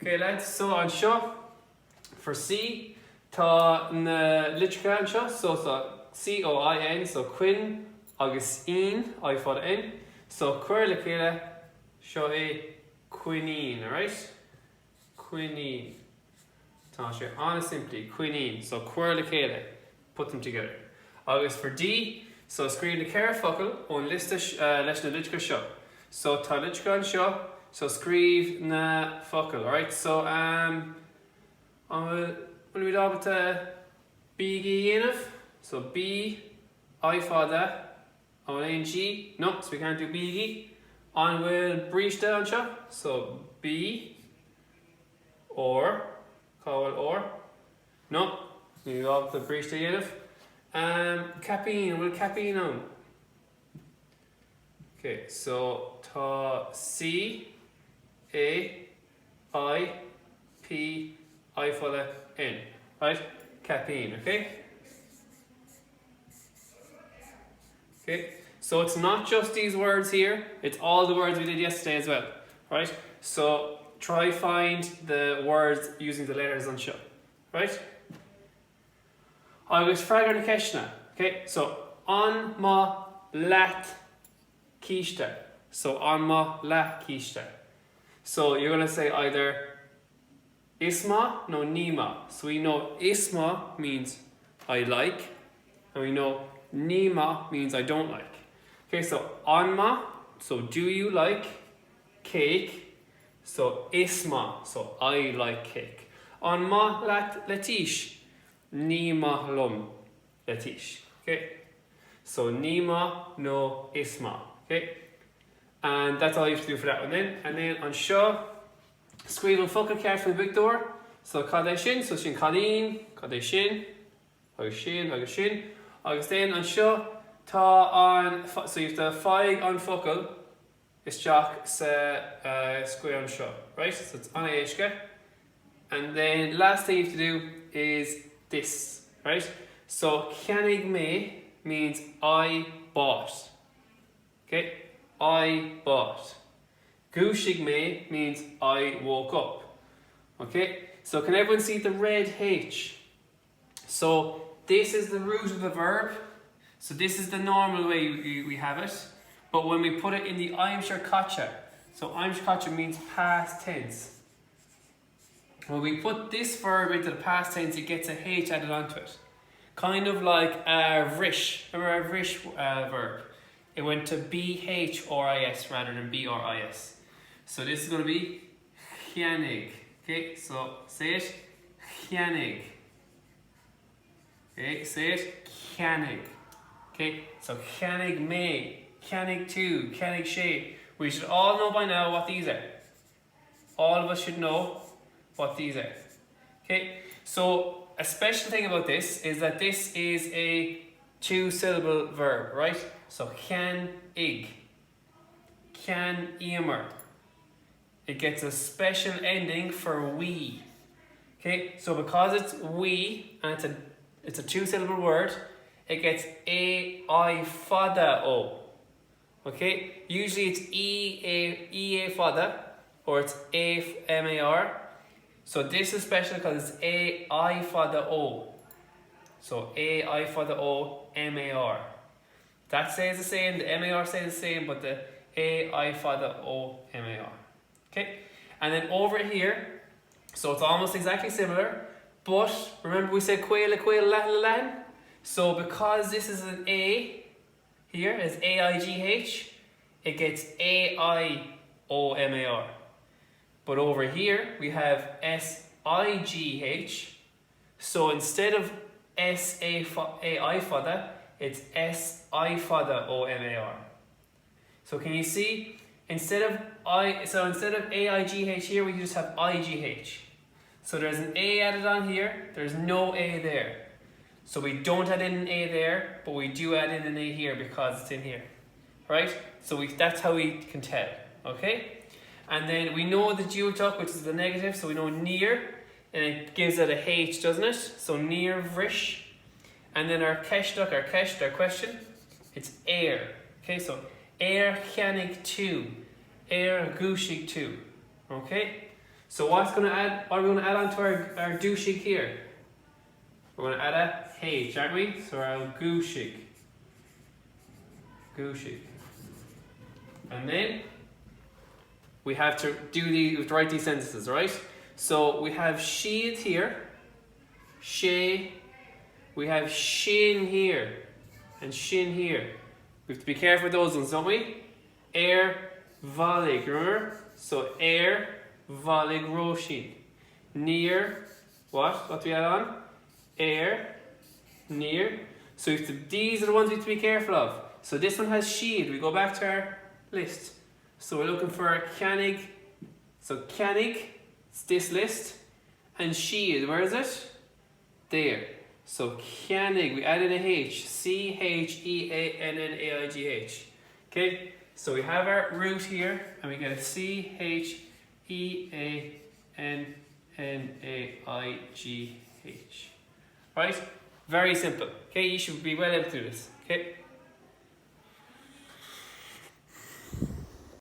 Okay lads, so anseo for C tá na litrecha anseo, so C-O-I-N, so quin agus in, I fod in. So cuir le chéile seo é quinine, alright? Quinine. Tá sé anna simply, quinine. So cuir le chéile, put them together. Agus for D, so scríb na ceithre focail ón lista leis na litrecha seo. So tá litrecha anseo, so scríb na focail, alright? So when we double to B dhéanamh, so B, I fada, on N-G, no, so we can't do B. On will bríste anseo, so B, or, call or, no, we double to bríste dhéanamh. Capine, will capine on. Okay, so tá C, A, I, P, I fada, N, right? Capine, okay? Okay, so it's not just these words here, it's all the words we did yesterday as well, right? So try find the words using the letters on show, right? Agus freagar na ceisna, okay? So an ma lat císte. So an ma lat císte. So you're going to say either isma, no nima. So we know isma means I like, and we know nima means I don't like. Okay, so anma, so do you like cake? So isma, so I like cake. Anma lat latish, nima lum latish. Okay, so nima no isma. Okay, and that's all you have to do for that one then. And then on show, scríb an focail ceart from the big door. So cadé sin, so sin cadín, cadé sin, agus sin, agus sin. Agus then on show, tá an, so you have the feig on focail, is Jack sa square on show, right? So it's on Gaeilge. And then last thing you have to do is this, right? So ceannig me means I bought. Okay, I bought. Gúisig me means I woke up. Okay, so can everyone see the red H? So this is the root of the verb. So this is the normal way we have it. But when we put it in the Aimsir Cacha, so Aimsir Cacha means past tense. When we put this verb into the past tense, it gets a H added onto it. Kind of like a vrish. Remember a vrish verb? It went to B-H-R-I-S rather than B-R-I-S. So this is going to be cheannig. Okay, so say it, cheannig. Okay, say it, cheannig. Okay, so cheannig me, cheannig two, cheannig she. We should all know by now what these are. All of us should know what these are. Okay, so a special thing about this is that this is a two-syllable verb, right? So cheannig, can emer. It gets a special ending for we. Okay, so because it's we and it's a two-syllable word, it gets A-I fada O. Okay, usually it's E-A fada or it's A-M-A-R. So this is special because it's A-I fada O. So A-I fada O, M-A-R. That says the same, the M-A-R says the same, but the A-I fada O, M-A-R. Okay, and then over here, so it's almost exactly similar, but remember we said quail, lan. So because this is an A here, is A-I-G-H, it gets A-I-O-M-A-R. But over here we have S-I-G-H, so instead of S-A-I fada, it's S-I fada O-M-A-R. So can you see? Instead of A-I-G-H here, we just have I-G-H. So there's an A added on here, there's no A there. So we don't add in an A there, but we do add in an A here because it's in here. Right? So that's how we can tell. Okay? And then we know the dualtuck, which is the negative, so we know near, and it gives it a H, doesn't it? So near vrish. And then our keshtuck, our question, it's air. Okay, so air cheannig two, air gúisig two. Okay, So what are we going to add on to our Gaeilge here? We're going to add a H, aren't we? So our Gaeilge. Gaeilge. And then we have to write these sentences, right? So we have she'd here, she, we have shin here, and shin here. We have to be careful with those ones, don't we? Valig, remember? So valig roshin. Near, what? What do we add on? Near. So these are the ones we have to be careful of. So this one has she'd. We go back to our list. So we're looking for Gaeilge. So Gaeilge, it's this list. And she'd, where is it? There. So Gaeilge, we added a H. Cheannaigh. Okay? So we have our root here, and we get a Cheannaigh. Right? Very simple. Okay, you should be well able to do this. Okay?